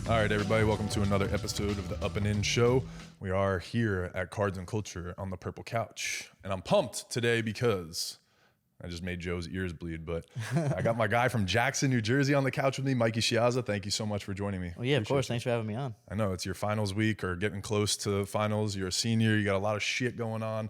All right, everybody, welcome to another episode of the Up and In Show. We are here at Cards and Culture on the Purple Couch, and I'm pumped today because I just made Joe's ears bleed, but I got my guy from Jackson, New Jersey on the couch with me, Mikey Schiazza. Thank you so much for joining me. Well, yeah, of course. Thanks for having me on. I know it's your finals week or getting close to finals. You're a senior. You got a lot of shit going on.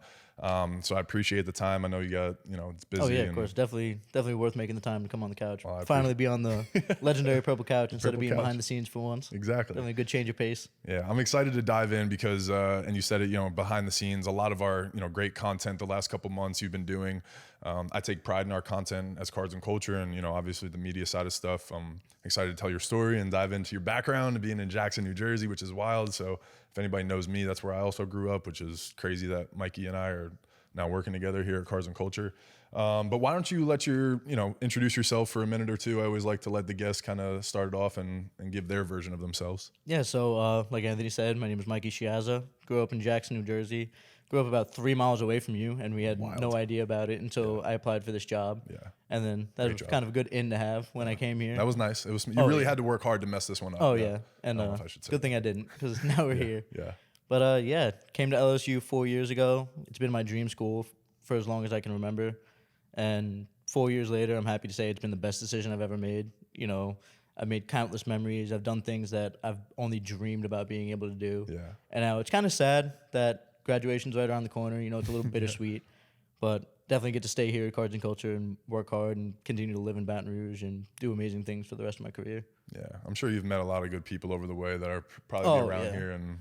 So I appreciate the time. I know you got, it's busy. Oh, yeah, of course. Definitely worth making the time to come on the couch. Well, Finally be on the legendary Purple Couch instead of being Couch. behind the scenes for once. Exactly. Definitely a good change of pace. Yeah, I'm excited to dive in because, and you said it, behind the scenes, a lot of our, great content the last couple months you've been doing. I take pride in our content as Cards and Culture and, obviously the media side of stuff. I'm excited to tell your story and dive into your background and being in Jackson, New Jersey, which is wild. So if anybody knows me, that's where I also grew up, which is crazy that Mikey and I are now working together here at Cards and Culture. But why don't you let introduce yourself for a minute or two? I always like to let the guests kind of start it off and give their version of themselves. Yeah, so like Anthony said, my name is Mikey Schiazza. Grew up in Jackson, New Jersey. Grew up about 3 miles away from you, and we had no idea about it until I applied for this job. Yeah. And then that was kind of a good in to have when I came here. That was nice. It was. You really had to work hard to mess this one up. Oh, yeah. And good thing I didn't, because now we're here. Yeah. But came to LSU 4 years ago. It's been my dream school for as long as I can remember. And 4 years later, I'm happy to say it's been the best decision I've ever made. I've made countless memories. I've done things that I've only dreamed about being able to do. Yeah. And now it's kind of sad that graduation's right around the corner. It's a little bittersweet, but definitely get to stay here at Cards and Culture and work hard and continue to live in Baton Rouge and do amazing things for the rest of my career. Yeah, I'm sure you've met a lot of good people over the way that are probably around here, and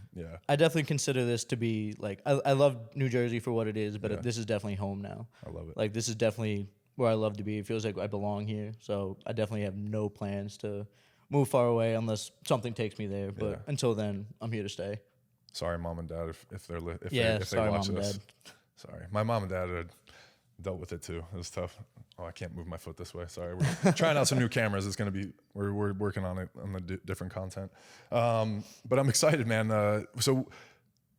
I definitely consider this to be I love New Jersey for what it is, but this is definitely home now. I love it. This is definitely where I love to be. It feels like I belong here, so I definitely have no plans to move far away unless something takes me there. But until then, I'm here to stay. Sorry, mom and dad, if they sorry, watch mom and this. dad. Sorry, my mom and dad had dealt with it too. It was tough. Oh, I can't move my foot this way. Sorry, we're trying out some new cameras. It's gonna be we're working on it on the different content. But I'm excited, man. So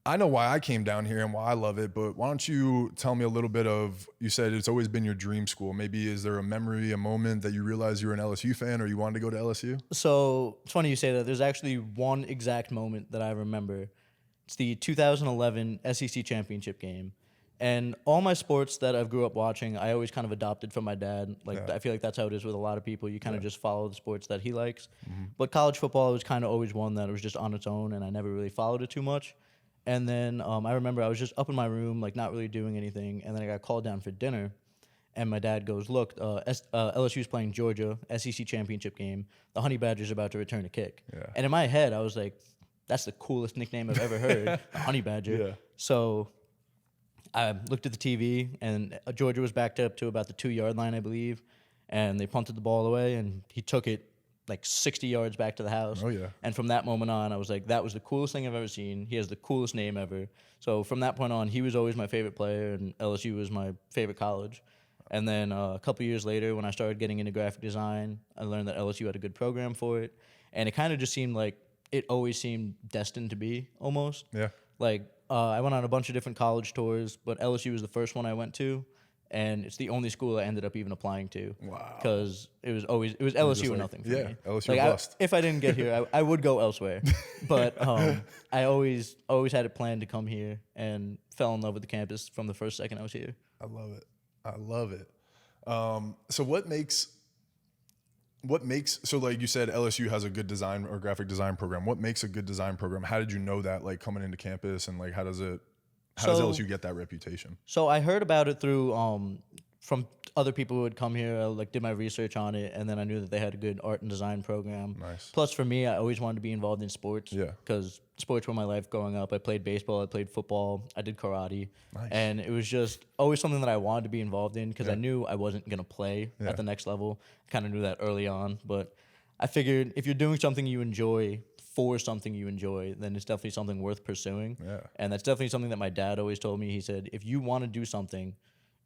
I know why I came down here and why I love it. But why don't you tell me a little bit of? You said it's always been your dream school. Maybe is there a memory, a moment that you realized you were an LSU fan or you wanted to go to LSU? So it's funny you say that. There's actually one exact moment that I remember. It's the 2011 SEC championship game. And all my sports that I've grew up watching, I always kind of adopted from my dad. I feel like that's how it is with a lot of people. You kind of just follow the sports that he likes. Mm-hmm. But college football was kind of always one that was just on its own, and I never really followed it too much. And then I remember I was just up in my room, not really doing anything, and then I got called down for dinner. And my dad goes, look, LSU's playing Georgia, SEC championship game. The Honey Badgers are about to return a kick. Yeah. And in my head, I was like, that's the coolest nickname I've ever heard, the Honey Badger. Yeah. So I looked at the TV, and Georgia was backed up to about the 2-yard line, I believe, and they punted the ball away, and he took it 60 yards back to the house. Oh, yeah. And from that moment on, I was like, that was the coolest thing I've ever seen. He has the coolest name ever. So from that point on, he was always my favorite player, and LSU was my favorite college. And then a couple years later, when I started getting into graphic design, I learned that LSU had a good program for it, and it kind of just seemed like it always seemed destined to be, almost. Yeah. I went on a bunch of different college tours, but LSU was the first one I went to, and it's the only school I ended up even applying to. Wow. Because it was LSU or nothing for me. Yeah, LSU bust. If I didn't get here, I would go elsewhere. But I always had it planned to come here and fell in love with the campus from the first second I was here. I love it. So what makes so you said LSU has a good design or graphic design program. What makes a good design program? How did you know that coming into campus, and how does LSU get that reputation? So I heard about it through from other people who would come here. I did my research on it, and then I knew that they had a good art and design program. Nice. Plus, for me, I always wanted to be involved in sports. Yeah. Because sports were my life growing up. I played baseball, I played football, I did karate. Nice. And it was just always something that I wanted to be involved in because I knew I wasn't going to play at the next level. I kind of knew that early on. But I figured if you're doing something you enjoy for something you enjoy, then it's definitely something worth pursuing. Yeah. And that's definitely something that my dad always told me. He said, if you want to do something,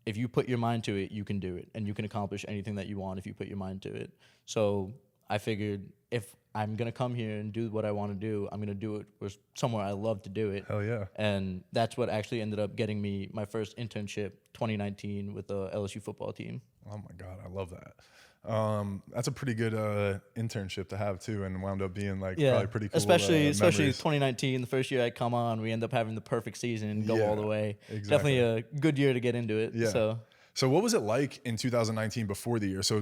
if you put your mind to it, you can do it. And you can accomplish anything that you want if you put your mind to it. So I figured if I'm going to come here and do what I want to do, I'm going to do it somewhere I love to do it. Hell yeah. And that's what actually ended up getting me my first internship 2019 with the LSU football team. Oh my God, I love that. That's a pretty good internship to have too, and wound up being like Yeah, probably pretty cool. especially Memories. 2019, the first year I come on, we end up having the perfect season and go all the Yeah, way. exactly. Definitely a good year to get into it. Yeah. So So what was it like in 2019 before the year? So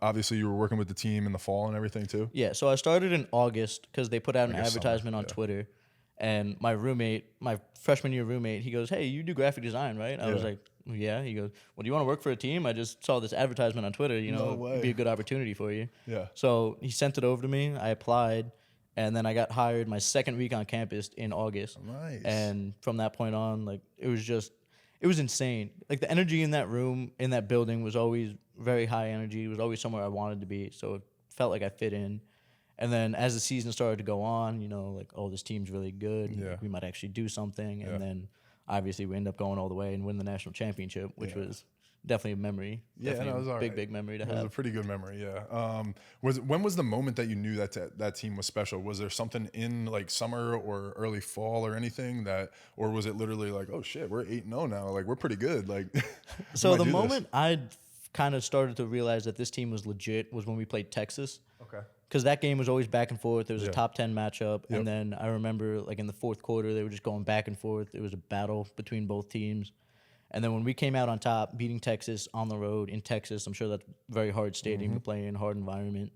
obviously you were working with the team in the fall and everything too. yeah, so I started in August because they put out an Like a summer, advertisement on yeah. Twitter, and my roommate, my freshman year roommate, he goes, "Hey, you do graphic design, right?" I was Yeah. like, "Yeah." He goes, "Well, do you want to work for a team? I just saw this advertisement on Twitter. You No know, it'd be way. a good opportunity for you." Yeah. So he sent it over to me. I applied, and then I got hired my second week on campus in August. Nice. And from that point on, like it was insane. Like the energy in that room, in that building, was always very high energy. It was always somewhere I wanted to be. So it felt like I fit in. And then as the season started to go on, you know, like, oh, this team's really good. Yeah. Like, we might actually do something. Yeah. And then obviously we end up going all the way and win the national championship, which Yeah. was definitely a memory. Yeah, Definitely no, it was a all big, right. big memory to It was a have. pretty good memory, yeah. When was the moment that you knew that team was special? Was there something in like summer or early fall or anything or was it literally like, oh shit, we're 8-0 now, like we're pretty good, like. we So might the do this. moment I kind of started to realize that this team was legit was when we played Texas. Okay. Because that game was always back and forth. There was Yeah. a top 10 matchup. Yep. And then I remember, like, in the fourth quarter, they were just going back and forth. It was a battle between both teams. And then when we came out on top, beating Texas on the road in Texas, I'm sure that's a very hard stadium Mm-hmm. to play in, hard environment.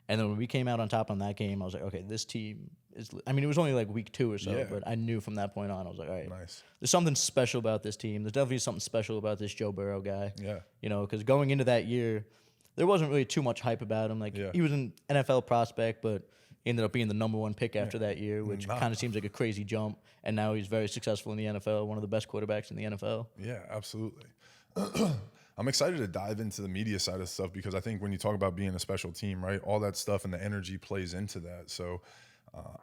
And then when we came out on top on that game, I was like, okay, this team is. I mean, it was only like week 2 or so, Yeah. but I knew from that point on, I was like, all right, Nice. there's something special about this team. There's definitely something special about this Joe Burrow guy. Yeah. You know, because going into that year, there wasn't really too much hype about him. Like, Yeah. he was an NFL prospect, but he ended up being the #1 pick after that year, which Nah. kind of seems like a crazy jump. And now he's very successful in the NFL, one of the best quarterbacks in the NFL. Yeah, absolutely. I'm excited to dive into the media side of stuff because I think when you talk about being a special team, right, all that stuff and the energy plays into that. So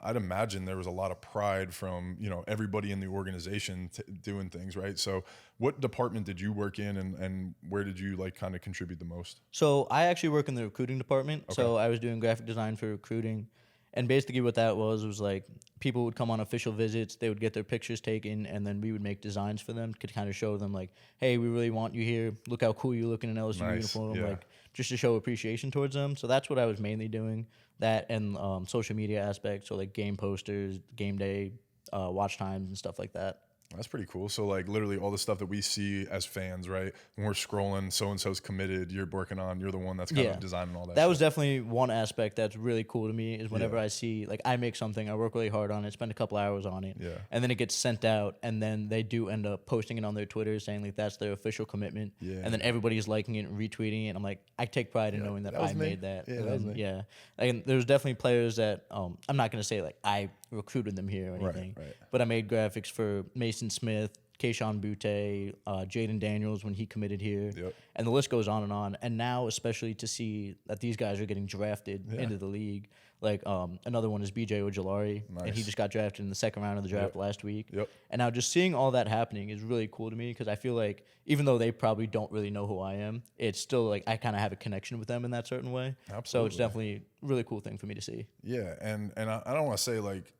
I'd imagine there was a lot of pride from, you know, everybody in the organization doing things, right? So what department did you work in and where did you like kind of contribute the most? So I actually work in the recruiting department. So I was doing graphic design for recruiting. And basically what that was like people would come on official visits, they would get their pictures taken, and then we would make designs for them to kind of show them like, hey, we really want you here. Look how cool you look in an LSU Nice, uniform. yeah. Like, just to show appreciation towards them. So that's what I was mainly doing. That and social media aspects, so like game posters, game day, watch times, and stuff like that. That's pretty cool. So like literally all the stuff that we see as fans, right? When we're scrolling, so-and-so's committed, you're working on, you're the one that's kind of designing all that That stuff. was definitely one aspect that's really cool to me is whenever I see, like, I make something, I work really hard on it, spend a couple hours on it, Yeah. and then it gets sent out, and then they do end up posting it on their Twitter saying, like, that's their official commitment, Yeah. and then everybody's liking it and retweeting it, and I'm like, I take pride in knowing that that was I me. made that. Yeah, And that was then, me. yeah. And there's definitely players that, I'm not going to say, like, I recruited them here or anything, right. but I made graphics for Mason Smith, Keyshawn Butte, Jaden Daniels when he committed here, Yep. and the list goes on and on. And now, especially to see that these guys are getting drafted into the league, like another one is BJ Ojolari, and he Nice. just got drafted in the second round of the draft last week. Yep. And now just seeing all that happening is really cool to me because I feel like even though they probably don't really know who I am, it's still like I kind of have a connection with them in that certain way. So Absolutely. it's definitely a really cool thing for me to see. Yeah, and I don't want to say like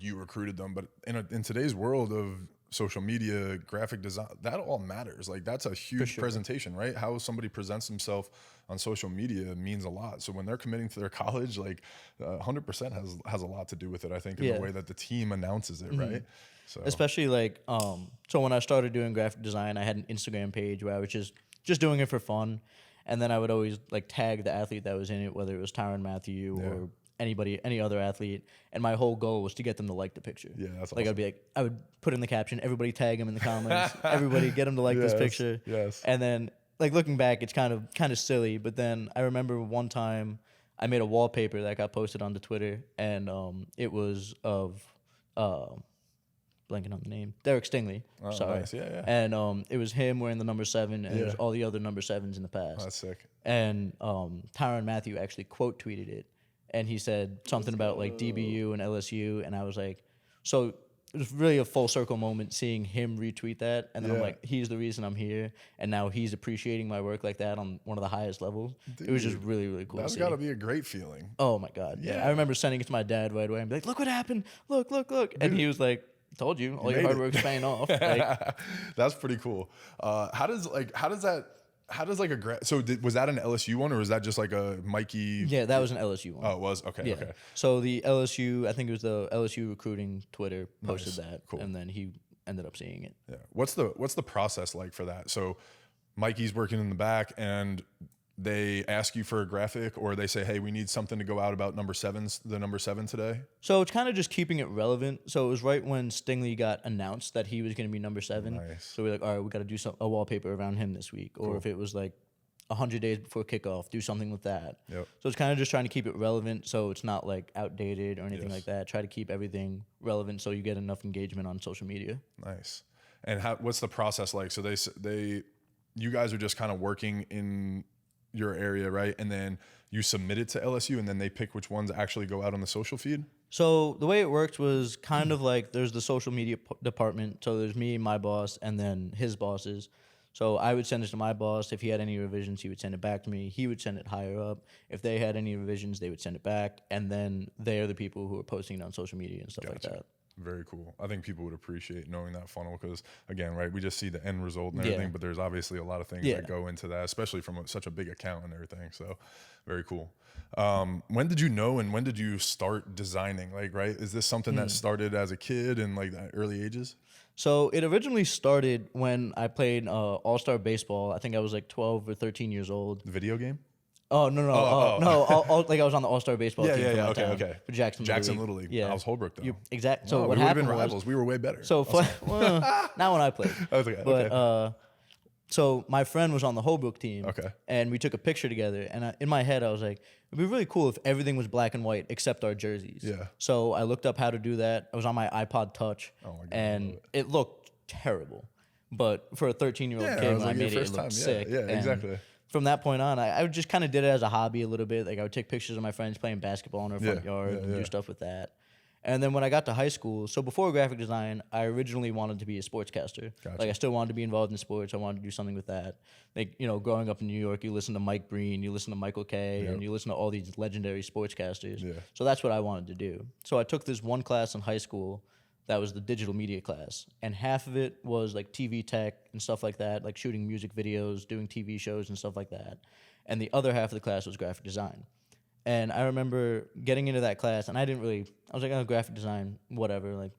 you recruited them, but in today's world of social media, graphic design, that all matters. Like that's a huge presentation, right? How somebody presents himself on social media means a lot. So when they're committing to their college, like 100% has a lot to do with it. I think in the way that the team announces it, right? So Especially like so when I started doing graphic design, I had an Instagram page where I was just doing it for fun, and then I would always like tag the athlete that was in it, whether it was Tyrann Mathieu or any other athlete, and my whole goal was to get them to like the picture. Yeah, that's like awesome. I'd be like, I would put in the caption, everybody tag him in the comments, everybody get him to like this Yes, picture. yes. And then like looking back, it's kind of silly, but then I remember one time I made a wallpaper that got posted onto Twitter, and it was of blanking on the name, Derek Stingley. Oh, Sorry. nice. Yeah. And it was him wearing the number 7, and it was Yeah. all the other number 7s in the past. That's sick. And Tyrann Mathieu actually quote tweeted it, and he said something about like DBU and LSU, and I was like, so it was really a full circle moment seeing him retweet that, and then I'm Yeah. like, he's the reason I'm here, and now he's appreciating my work like that on one of the highest levels. It was just Dude, really really cool. That's to see. got to be a great feeling. Oh my god, yeah. I remember sending it to my dad right away and be like, look what happened, look, and he was like, told you, all your made hard it. work's paying off. Like, That's pretty cool. How does How does like was that an LSU one or was that just like a Mikey? Yeah, that was an LSU one. Oh, it was? Okay, Yeah. okay. So the LSU, I think it was the LSU recruiting Twitter posted Nice. that, Cool. and then he ended up seeing it. Yeah. What's the process like for that? So Mikey's working in the back and they ask you for a graphic or they say, hey, we need something to go out about the number 7 today. So it's kind of just keeping it relevant. So it was right when Stingley got announced that he was going to be number 7. Nice. So we're like, all right, we got to do a wallpaper around him this week. Or if it was like 100 days before kickoff, do something with that. Yep. So it's kind of just trying to keep it relevant so it's not like outdated or anything like that. Try to keep everything relevant so you get enough engagement on social media. Nice. And what's the process like? So you guys are just kind of working in your area, right? And then you submit it to LSU and then they pick which ones actually go out on the social feed? So the way it worked was kind of like there's the social media department. So there's me, my boss, and then his bosses. So I would send it to my boss. If he had any revisions, he would send it back to me. He would send it higher up. If they had any revisions, they would send it back. And then they are the people who are posting it on social media and stuff like that. Very cool. I think people would appreciate knowing that funnel because, again, right, we just see the end result and everything, but there's obviously a lot of things that go into that, especially from such a big account and everything. So very cool. When did you know and when did you start designing? Like, right, is this something that started as a kid in like the early ages? So it originally started when I played all-star baseball. I think I was like 12 or 13 years old. The video game? Oh, no. Like I was on the all-star baseball team. Yeah. For my Okay. town, for Jackson Little League. Yeah. I was Holbrook though. Exactly. So what we would have happened been was, rivals. We were way better. So not when I played. Okay. But so my friend was on the Holbrook team. Okay. And we took a picture together. And in my head, I was like, it'd be really cool if everything was black and white except our jerseys. Yeah. So I looked up how to do that. I was on my iPod Touch. Oh my God, and it looked terrible. But for a 13-year-old kid, when I made it looked sick. Yeah, And exactly. from that point on, I just kind of did it as a hobby a little bit. Like I would take pictures of my friends playing basketball in our front yard and do stuff with that. And then when I got to high school, so before graphic design, I originally wanted to be a sportscaster. Gotcha. Like I still wanted to be involved in sports. I wanted to do something with that. Like, you know, growing up in New York, you listen to Mike Breen, you listen to Michael Kay, and you listen to all these legendary sportscasters. Yeah. So that's what I wanted to do. So I took this one class in high school that was the digital media class. And half of it was like TV tech and stuff like that, like shooting music videos, doing TV shows and stuff like that. And the other half of the class was graphic design. And I remember getting into that class, and I was like, oh, graphic design, whatever. Like,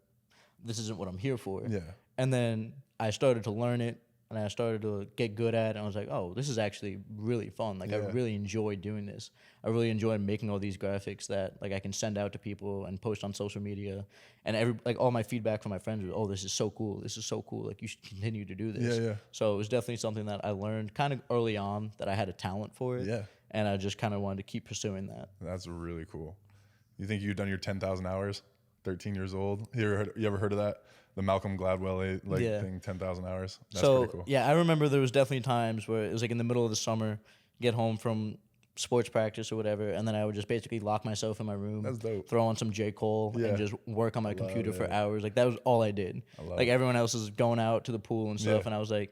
this isn't what I'm here for. Yeah. And then I started to learn it, and I started to get good at it. And I was like, oh, this is actually really fun. Like, I really enjoy doing this. I really enjoy making all these graphics that, like, I can send out to people and post on social media. And all my feedback from my friends was, oh, this is so cool. This is so cool. Like, you should continue to do this. Yeah. So it was definitely something that I learned kind of early on that I had a talent for it. Yeah. And I just kind of wanted to keep pursuing that. That's really cool. You think you've done your 10,000 hours? 13 years old. You ever heard of that? The Malcolm Gladwell thing, 10,000 hours. That's pretty cool. Yeah, I remember there was definitely times where it was like in the middle of the summer, get home from sports practice or whatever, and then I would just basically lock myself in my room, That's dope. throw on some J. Cole, and just work on my computer for hours. Like that was all I did. Like everyone else was going out to the pool and stuff, and I was like,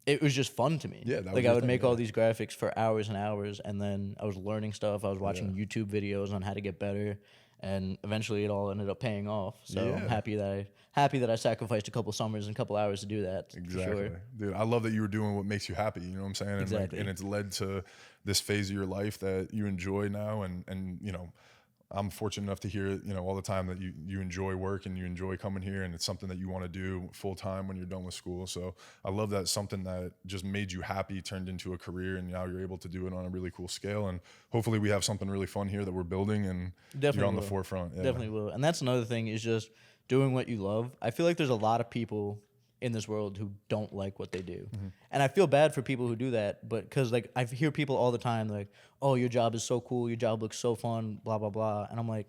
it was just fun to me. Yeah, that was like your I would thing, make all these graphics for hours and hours, and then I was learning stuff. I was watching Yeah. YouTube videos on how to get better, and eventually it all ended up paying off. So I'm Yeah. happy that I sacrificed a couple summers and a couple hours to do that. Exactly. For sure. Dude, I love that you were doing what makes you happy. You know what I'm saying? Exactly. And it's led to this phase of your life that you enjoy now. And you know, I'm fortunate enough to hear, you know, all the time that you enjoy work and you enjoy coming here and it's something that you want to do full time when you're done with school. So I love that something that just made you happy turned into a career and now you're able to do it on a really cool scale. And hopefully we have something really fun here that we're building and you're on the forefront. Yeah. Definitely will. And that's another thing is just doing what you love. I feel like there's a lot of people in this world who don't like what they do. Mm-hmm. And I feel bad for people who do that, but because like I hear people all the time like, oh, your job is so cool, your job looks so fun, blah, blah, blah. And I'm like,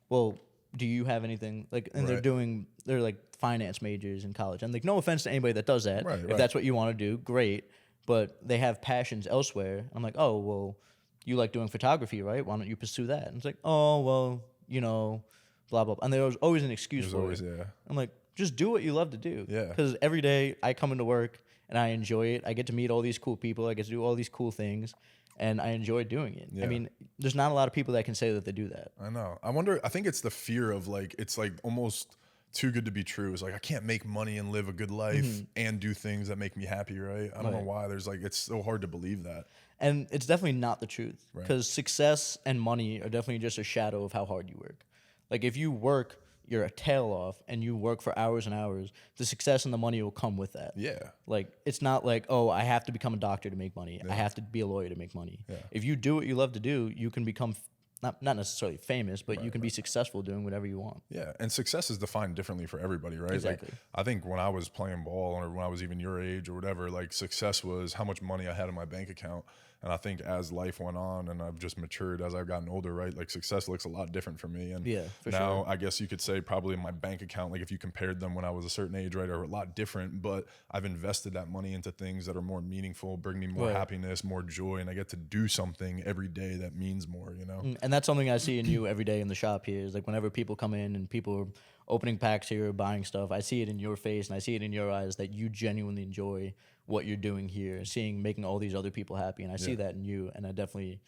well, do you have anything like, and Right. they're like finance majors in college. And like, no offense to anybody that does that. Right, if right. that's what you want to do, great. But they have passions elsewhere. I'm like, oh, well, you like doing photography, right? Why don't you pursue that? And it's like, oh, well, you know, blah, blah, blah. And there was always an excuse There's for always, it. yeah. I'm like, just do what you love to do. Yeah. Because every day I come into work and I enjoy it. I get to meet all these cool people. I get to do all these cool things. And I enjoy doing it. Yeah. I mean, there's not a lot of people that can say that they do that. I know. I wonder, I think it's the fear of like, it's like almost too good to be true. It's like, I can't make money and live a good life and do things that make me happy, right? I don't know why. There's like, it's so hard to believe that. And it's definitely not the truth, Right. because success and money are definitely just a shadow of how hard you work. Like if you work your tail off and you work for hours and hours, the success and the money will come with that. Yeah. Like it's not like, oh, I have to become a doctor to make money. I have to be a lawyer to make money. Yeah. If you do what you love to do, you can become not necessarily famous, but you can be successful doing whatever you want. Yeah, and success is defined differently for everybody, right? Exactly. Like, I think when I was playing ball or when I was even your age or whatever, like success was how much money I had in my bank account. And I think as life went on and I've just matured as I've gotten older, right? Like success looks a lot different for me. And Yeah, for now sure. I guess you could say probably my bank account, like if you compared them when I was a certain age, right, are a lot different. But I've invested that money into things that are more meaningful, bring me more happiness, more joy, and I get to do something every day that means more, you know? And that's something I see in you every day in the shop here. Is like whenever people come in and people are opening packs here or buying stuff, I see it in your face and I see it in your eyes that you genuinely enjoy what you're doing here, making all these other people happy. And I see that in you, and I definitely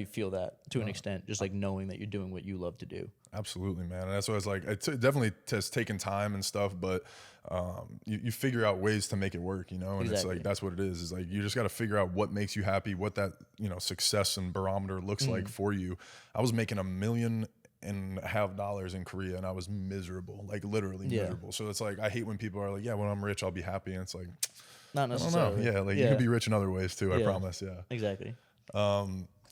feel that to an extent, just like knowing that you're doing what you love to do. Absolutely, man. And that's what it's like. It definitely has taken time and stuff, but you figure out ways to make it work, you know? And it's like, that's what it is. It's like, you just got to figure out what makes you happy, what that, you know, success and barometer looks like for you. I was making $1.5 million in Korea, and I was miserable, like literally miserable. So it's like, I hate when people are like, yeah, when I'm rich, I'll be happy. And it's like, Not I don't necessarily. know. Yeah, like you could be rich in other ways too, I promise. Yeah. Exactly.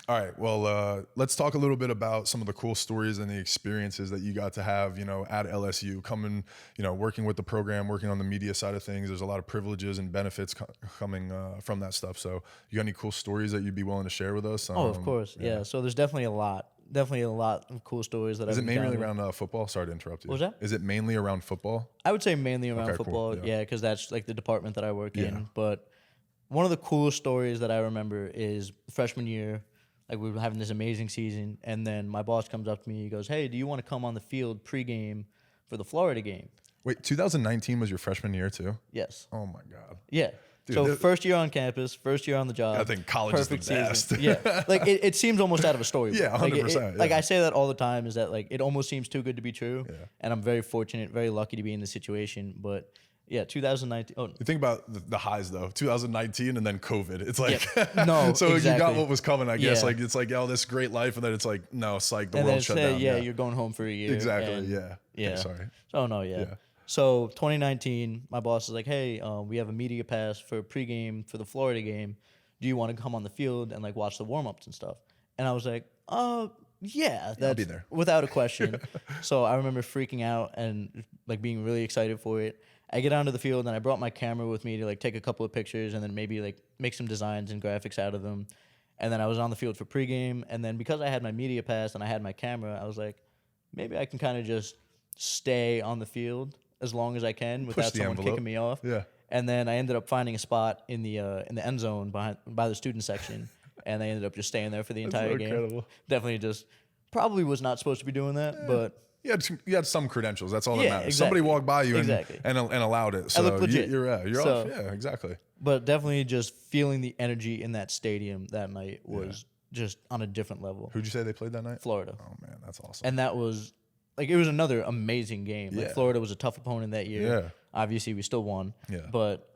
All right. Well, let's talk a little bit about some of the cool stories and the experiences that you got to have, you know, at LSU, coming, you know, working with the program, working on the media side of things. There's a lot of privileges and benefits coming from that stuff. So you got any cool stories that you'd be willing to share with us? Oh, of course. Yeah. So there's definitely a lot of cool stories that I've Is it mainly encountered. around football? Sorry to interrupt you. What was that? Is it mainly around football? I would say mainly around Okay, cool. football, Yeah. because that's like the department that I work in. But one of the coolest stories that I remember is freshman year. Like we were having this amazing season, and then my boss comes up to me. He goes, "Hey, do you want to come on the field pregame for the Florida game?" Wait, 2019 was your freshman year too? Yes. Oh my God. Yeah. Dude, so first year on campus, first year on the job. I think college is the best. Yeah. Like it seems almost out of a storybook. Yeah, 100%. Like I say that all the time, is that like it almost seems too good to be true. Yeah. And I'm very fortunate, very lucky to be in this situation. But yeah, 2019. Oh, You think about the highs though, 2019 and then COVID. It's like, No, so you got exactly. what was coming, I guess. Yeah. Like, it's like, oh, this great life. And then it's like, no, it's like the and then world it's, shut hey, down. yeah, you're going home for a year. Exactly. and- Yeah. Yeah. Okay, sorry. Oh no, yeah. So 2019, my boss is like, "Hey, we have a media pass for pregame for the Florida game. Do you want to come on the field and like watch the warm-ups and stuff?" And I was like, yeah, that's be there." without a question." So I remember freaking out and like being really excited for it. I get onto the field and I brought my camera with me to like take a couple of pictures and then maybe like make some designs and graphics out of them. And then I was on the field for pregame. And then because I had my media pass and I had my camera, I was like, maybe I can kind of just stay on the field as long as I can without the someone envelope. kicking me off. Yeah. And then I ended up finding a spot in the end zone by the student section, and I ended up just staying there for the entire so game. incredible. Definitely just probably was not supposed to be doing that, but You had some credentials. That's all that Yeah, matters. exactly. Somebody walked by you Exactly. and allowed it. So looked legit. You're So- off. Yeah, exactly. but definitely just feeling the energy in that stadium that night was just on a different level. Who'd you say they played that night? Florida. Oh man, that's awesome. And that was like it was another amazing game. Like Yeah. Florida was a tough opponent that year. Yeah. Obviously we still won. Yeah. But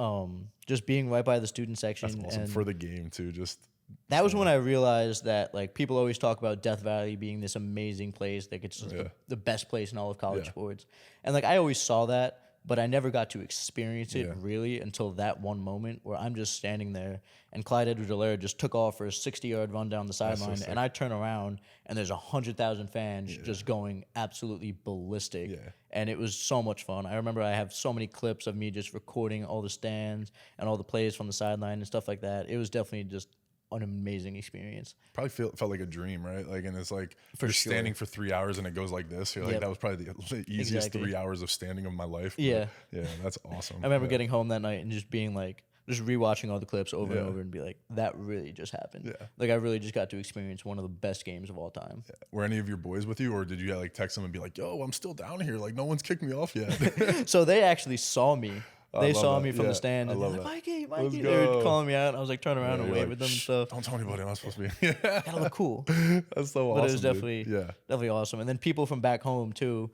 just being right by the student section That's awesome and for the game too. Just that was when I realized that like people always talk about Death Valley being this amazing place, like it's just the best place in all of college Yeah. sports. And like I always saw that, but I never got to experience it Yeah. really until that one moment where I'm just standing there and Clyde Edwards-Helaire just took off for a 60-yard run down the sideline, and I turn around and there's 100,000 fans just going absolutely ballistic. Yeah. And it was so much fun. I remember I have so many clips of me just recording all the stands and all the plays from the sideline and stuff like that. It was definitely just an amazing experience. probably felt like a dream, right? Like, and it's like you're sure. standing for 3 hours and it goes like this. You're like, Yep. that was probably the easiest Exactly. 3 hours of standing of my life. But Yeah. yeah, that's awesome. I remember getting home that night and just being like, just rewatching all the clips over and over and be like, that really just happened. Yeah. Like I really just got to experience one of the best games of all time. Were any of your boys with you, or did you like text them and be like, "Yo, I'm still down here. Like, no one's kicked me off yet." So they actually saw me. They love saw that. me from Yeah, the stand I and they're love like, that. Mikey, Let's they were go. calling me out. I was like turning around and You're wave like, with them and "Shh, stuff. Don't tell anybody. I'm not supposed to be. Gotta look cool. That's so awesome. But it was dude. definitely yeah. definitely awesome. And then people from back home too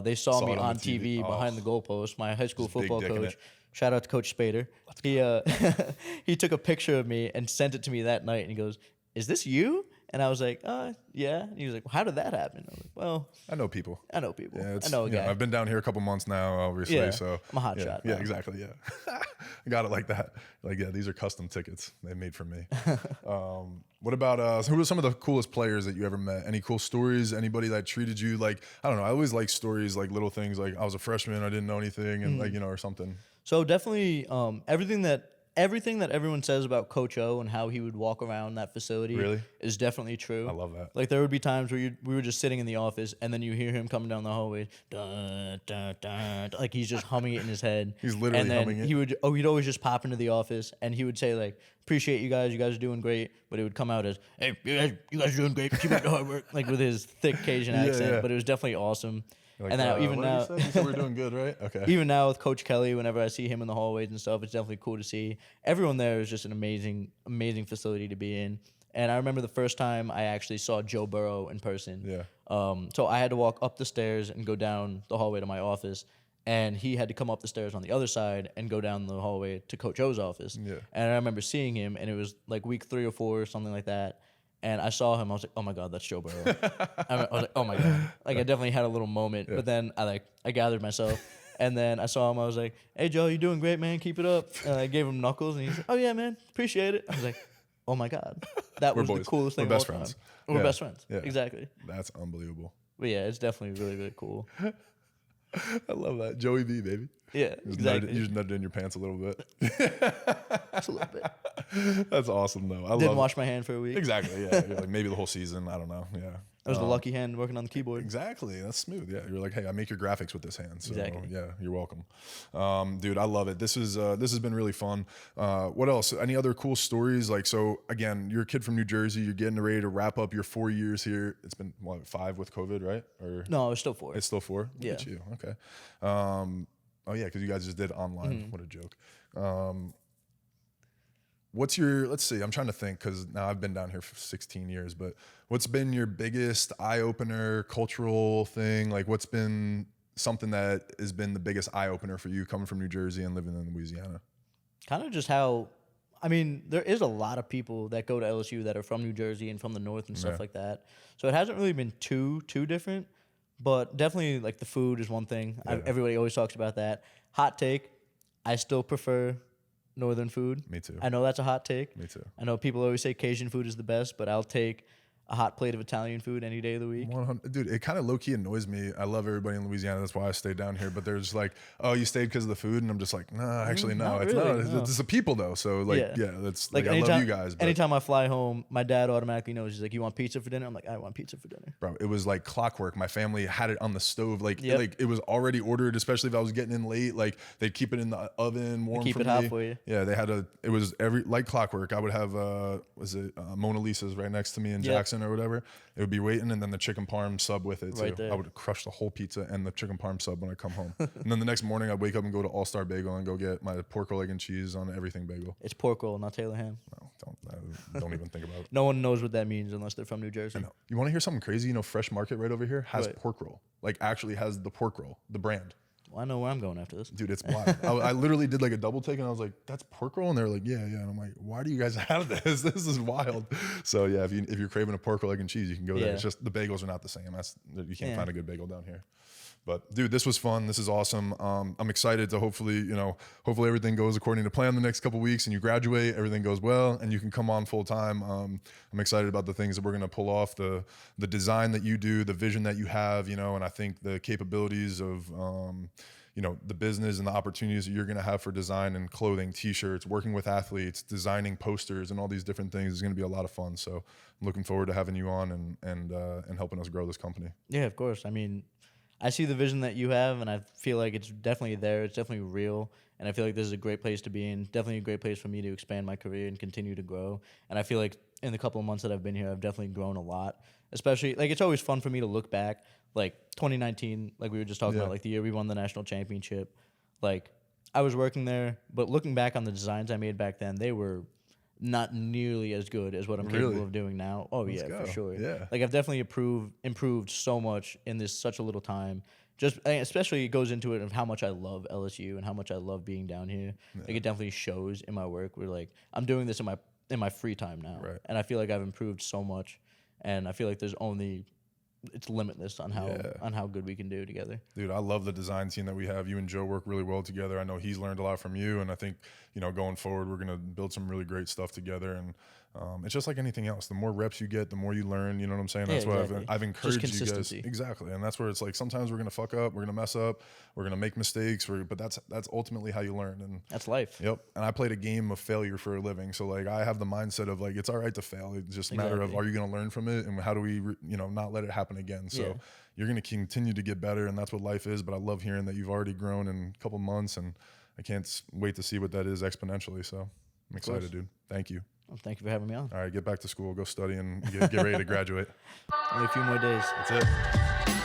They saw Saw me it on on the TV. TV behind the goalpost. My high school Just big football dick in coach, it. shout out to Coach Spader. He he took a picture of me and sent it to me that night, and he goes, "Is this you?" And I was like, yeah. And he was like, well, "How did that happen?" I was like, "Well, I know people. I know people. Yeah, I know a guy." I've been down here a couple months now, obviously. Yeah, So I'm a hot yeah, shot Yeah, now. exactly. Yeah, I got it like that. Like, yeah, these are custom tickets they made for me. What about who were some of the coolest players that you ever met? Any cool stories? Anybody that treated you like, I don't know. I always like stories like little things like I was a freshman, I didn't know anything, and like or something. So definitely, everything that everyone says about Coach O and how he would walk around that facility Really? is definitely true. I love that. Like there would be times where we were just sitting in the office and then you hear him coming down the hallway, dun, dun, dun, like he's just humming it in his head. He's literally and then humming it? he'd always just pop into the office and he would say like, "Appreciate you guys are doing great," but it would come out as, "Hey, you guys are doing great, keep up the hard work," like with his thick Cajun accent. yeah. But it was definitely awesome. Like, And then even what did now, you say? You said we're doing good, right? Okay. even now with Coach Kelly, whenever I see him in the hallways and stuff, it's definitely cool to see. Everyone there is just an amazing facility to be in. And I remember the first time I actually saw Joe Burrow in person. Yeah. So I had to walk up the stairs and go down the hallway to my office, and he had to come up the stairs on the other side and go down the hallway to Coach O's office. Yeah. And I remember seeing him, and it was like week 3 or 4 or something like that. And I saw him. I was like, "Oh my God, that's Joe Burrow." I was like, "Oh my God!" Like I definitely had a little moment, but then I gathered myself, and then I saw him. I was like, "Hey Joe, you doing great, man? Keep it up." And I gave him knuckles, and he's like, "Oh yeah, man, appreciate it." I was like, "Oh my God, that was the boys. coolest thing." We're of best all time. friends. We're Yeah. best friends. Yeah. Exactly. That's unbelievable. But yeah, it's definitely really really cool. I love that. Joey B, baby. Yeah, exactly. You just nutted in your pants a little bit. Just a little bit. That's awesome, though. I Didn't love wash my hand for a week. Exactly. Yeah. You're like maybe the whole season. I don't know. Yeah. That was the lucky hand working on the keyboard. Exactly. That's smooth. Yeah. You're like, hey, I make your graphics with this hand. So Exactly. yeah, you're welcome. Dude, I love it. This has been really fun. What else? Any other cool stories? Like, so again, you're a kid from New Jersey. You're getting ready to wrap up your 4 years here. It's been what, 5 with COVID, right? Or No, it was still 4. it's still 4? Look Yeah. at you. Okay. Oh yeah, because you guys just did online. What a joke. What's your, let's see, I'm trying to think because now I've been down here for 16 years, but what's been your biggest eye-opener cultural thing? Like what's been something that has been the biggest eye-opener for you coming from New Jersey and living in Louisiana? Kind of just how, I mean, there is a lot of people that go to LSU that are from New Jersey and from the north and stuff like that. So it hasn't really been too different, but definitely like the food is one thing. Everybody always talks about that. Hot take, I still prefer northern food. Me too. I know that's a hot take. Me too. I know people always say Cajun food is the best, but I'll take a hot plate of Italian food any day of the week. 100, dude, it kind of low-key annoys me. I love everybody in Louisiana. That's why I stayed down here. But they're just like, oh, you stayed because of the food? And I'm just like, nah, actually, no. not It's really, not. no. It's the people, though. So, like, yeah, that's like I love you guys. But anytime I fly home, my dad automatically knows. He's like, "You want pizza for dinner?" I'm like, "I want pizza for dinner." bro, it was like clockwork. My family had it on the stove. Like, Yep. like it was already ordered, especially if I was getting in late. Like, they'd keep it in the oven warm keep for it me. hot for you. Yeah, they had it was like clockwork. I would have, Mona Lisa's right next to me in Yep. Jackson or whatever. It would be waiting, and then the chicken parm sub with it, too. Right there. I would crush the whole pizza and the chicken parm sub when I come home. And then the next morning, I'd wake up and go to All Star Bagel and go get my pork roll, egg, and cheese on everything bagel. It's pork roll, not Taylor ham. No, don't even think about it. No one knows what that means unless they're from New Jersey. No. You want to hear something crazy? You know, Fresh Market right over here has Right. pork roll. Like, actually has the pork roll, the brand. Well, I know where I'm going after this. Dude, it's wild. I literally did like a double take and I was like, that's pork roll? And they're like, yeah. And I'm like, why do you guys have this? This is wild. So yeah, if you're craving a pork roll, egg, and cheese, you can go there. Yeah. It's just the bagels are not the same. You can't Yeah. find a good bagel down here. But dude, this was fun. This is awesome. I'm excited to hopefully everything goes according to plan the next couple weeks and you graduate, everything goes well, and you can come on full time. I'm excited about the things that we're gonna pull off, the design that you do, the vision that you have, and I think the capabilities of the business and the opportunities that you're gonna have for design and clothing, t-shirts, working with athletes, designing posters, and all these different things is gonna be a lot of fun. So I'm looking forward to having you on and helping us grow this company. Yeah, of course. I mean, I see the vision that you have, and I feel like it's definitely there. It's definitely real, and I feel like this is a great place to be in. Definitely a great place for me to expand my career and continue to grow. And I feel like in the couple of months that I've been here, I've definitely grown a lot. Especially, like, it's always fun for me to look back, like 2019, like we were just talking about, like the year we won the national championship. Like, I was working there, but looking back on the designs I made back then, they were not nearly as good as what I'm capable of doing now. Oh, Let's yeah, go. for sure. Yeah. Like, I've definitely improved so much in such a little time. especially it goes into it of how much I love LSU and how much I love being down here. Like it definitely shows in my work. Where like I'm doing this in my free time now, Right. and I feel like I've improved so much, and I feel like it's limitless on how good we can do together. Dude, I love the design team that we have. You and Joe work really well together. I know he's learned a lot from you, and I think, going forward, we're going to build some really great stuff together. And it's just like anything else. The more reps you get, the more you learn. You know what I'm saying? That's why I've encouraged you guys. Exactly. And that's where it's like sometimes we're going to fuck up, we're going to mess up, we're going to make mistakes, but that's ultimately how you learn. And that's life. Yep. And I played a game of failure for a living. So like I have the mindset of like it's all right to fail. It's just a matter of, are you going to learn from it, and how do we not let it happen again? So you're going to continue to get better, and that's what life is. But I love hearing that you've already grown in a couple months, and I can't wait to see what that is exponentially. So I'm excited, dude. Thank you. Well, thank you for having me on. All right, get back to school, go study, and get ready to graduate. Only a few more days. That's it.